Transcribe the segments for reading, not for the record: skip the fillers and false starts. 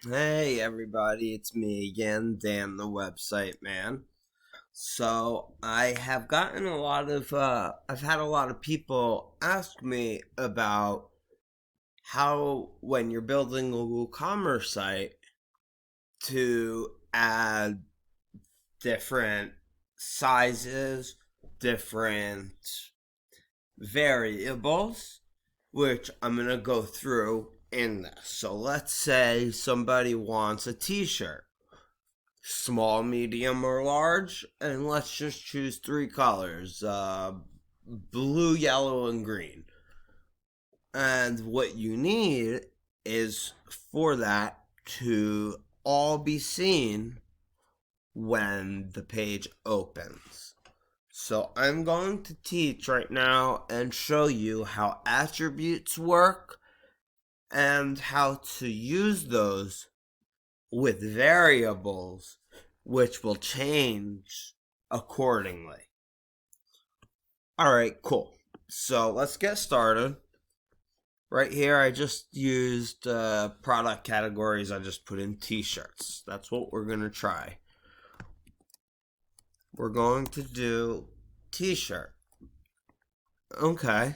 Hey everybody, it's me again, Dan the website man. So I have gotten I've had a lot of people ask me about how when you're building a WooCommerce site to add different sizes, different variables, which I'm going to go through in this. So let's say somebody wants a t-shirt, small, medium, or large, and let's just choose three colors: blue, yellow, and green. And what you need is for that to all be seen when the page opens. So I'm going to teach right now and show you how attributes work and how to use those with variables which will change accordingly. All right, cool. So let's get started. Right here, I just used product categories. I just put in t-shirts. That's what we're going to try. We're going to do t-shirt. Okay.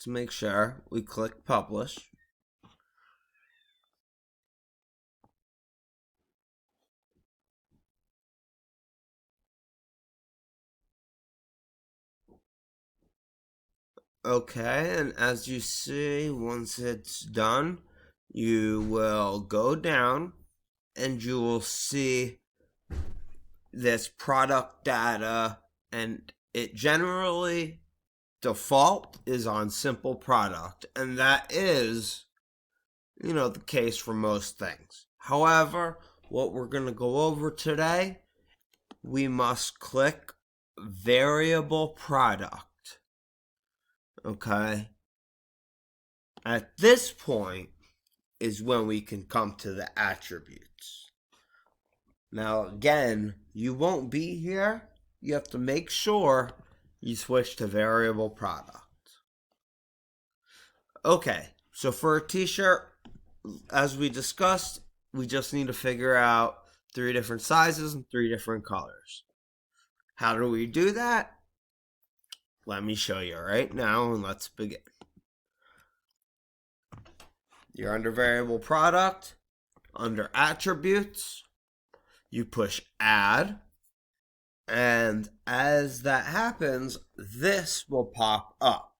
Let's make sure we click publish. Okay, and as you see, once it's done, you will go down and you will see this product data, and it generally default is on simple product, and that is, the case for most things. However, what we're going to go over today, we must click variable product. Okay? At this point is when we can come to the attributes. Now, again, you won't be here. You have to make sure you switch to variable product. Okay, so for a t-shirt, as we discussed, we just need to figure out three different sizes and three different colors. How do we do that? Let me show you right now, and let's begin. You're under variable product, under attributes, you push add, and as that happens, this will pop up.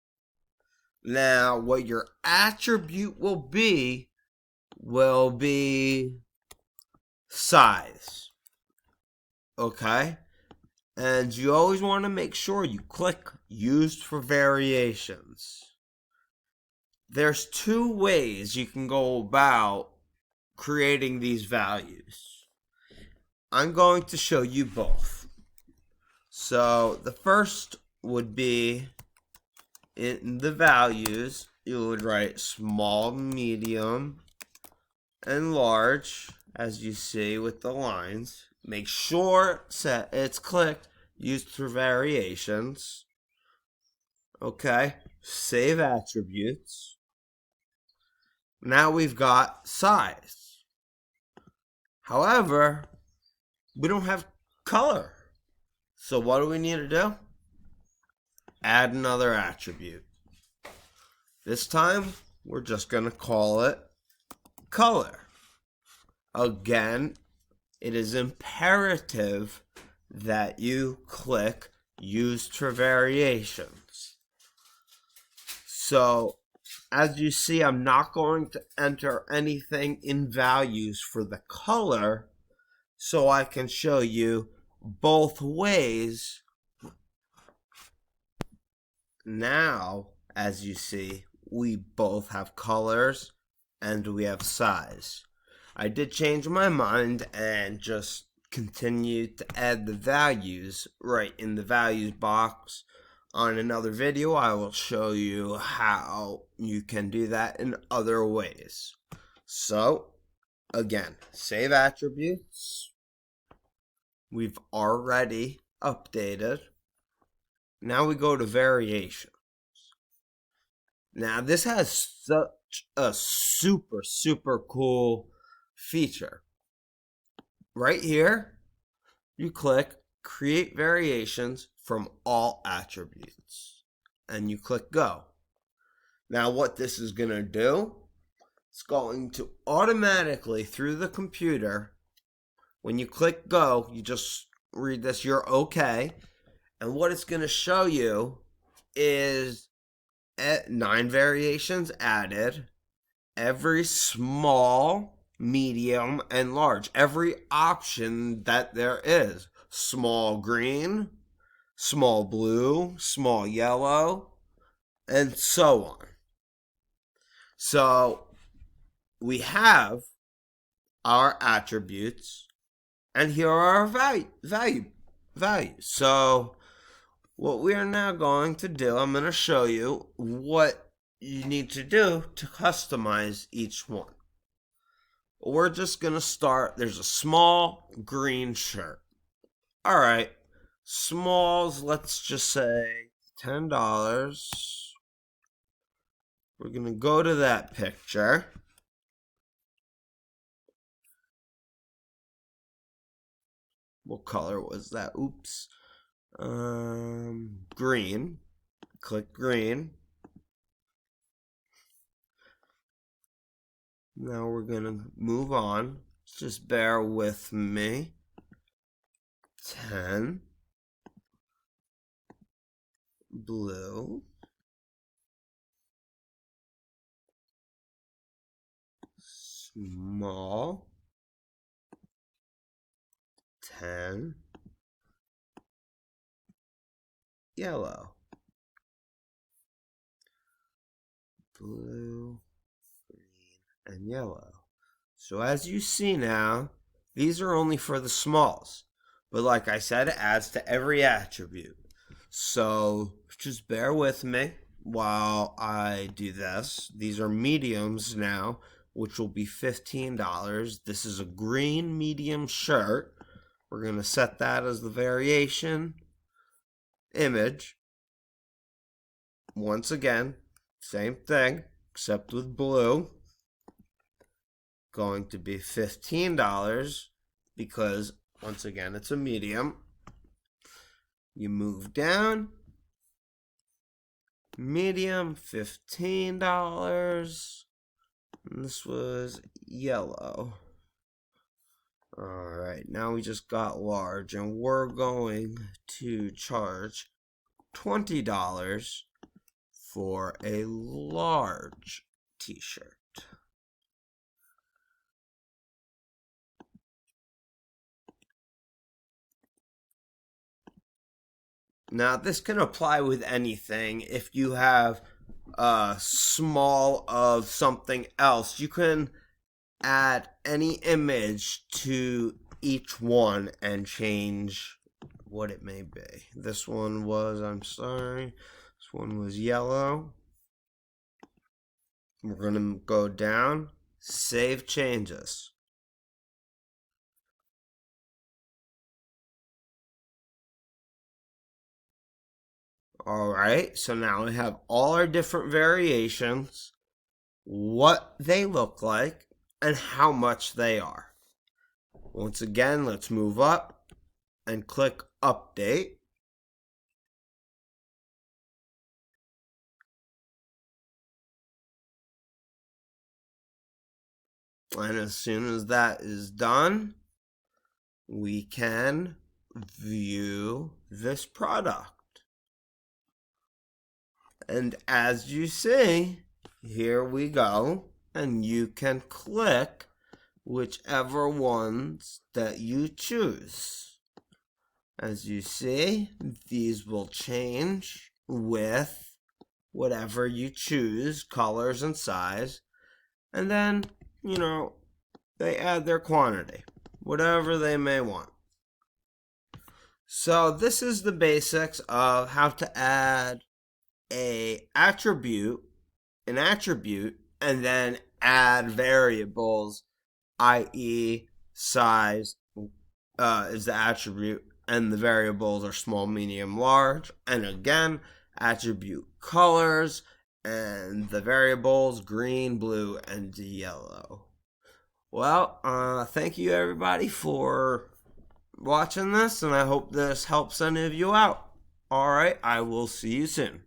Now, what your attribute will be size. Okay? And you always want to make sure you click used for variations. There's two ways you can go about creating these values. I'm going to show you both. So the first would be in the values, you would write small, medium, and large, as you see with the lines. Make sure it's clicked, used for variations. Okay, save attributes. Now we've got size. However, we don't have color. So what do we need to do? Add another attribute. This time, we're just going to call it color. Again, it is imperative that you click used for variations. So, as you see, I'm not going to enter anything in values for the color, so I can show you both ways. Now, as you see, we both have colors and we have size. I did change my mind and just continued to add the values right in the values box. On another video, I will show you how you can do that in other ways. So, again, save attributes. We've already updated. Now we go to variations. Now, this has such a super cool feature. Right here, you click Create Variations from All Attributes, and you click Go. Now, what this is going to do, it's going to automatically, through the computer, when you click Go, you just read this, you're okay. And what it's going to show you is 9 variations added, every small, medium, and large, every option that there is. Small green, small blue, small yellow, and so on. So we have our attributes, and here are our values. So what we are now going to do, I'm going to show you what you need to do to customize each one. We're just going to start. There's a small green shirt. All right, smalls, let's just say $10. We're going to go to that picture. What color was that? Oops. Green. Click green. Now we're going to move on. Just bear with me. 10. Blue. Small. 10. Yellow. Blue, green, and yellow. So as you see now, these are only for the smalls. But like I said, it adds to every attribute. So just bear with me while I do this. These are mediums now, which will be $15. This is a green medium shirt. We're going to set that as the variation image. Once again, same thing, except with blue. Going to be $15 because, once again, it's a medium. You move down. Medium, $15. And this was yellow. Alright, now we just got large, and we're going to charge $20 for a large t-shirt. Now, this can apply with anything. If you have a small of something else, you can add any image to each one and change what it may be. This one was, this one was yellow. We're going to go down, save changes. Alright, so now we have all our different variations, what they look like, and how much they are. Once again, let's move up and click Update. And as soon as that is done, we can view this product. And as you see, here we go, and you can click whichever ones that you choose. As you see, these will change with whatever you choose, colors and size, and then, they add their quantity, whatever they may want. So this is the basics of how to add an attribute, and then add variables, i.e. size is the attribute, and the variables are small, medium, large, and again, attribute colors and the variables green, blue, and yellow. Well, thank you everybody for watching this, and I hope this helps any of you out. Alright, I will see you soon.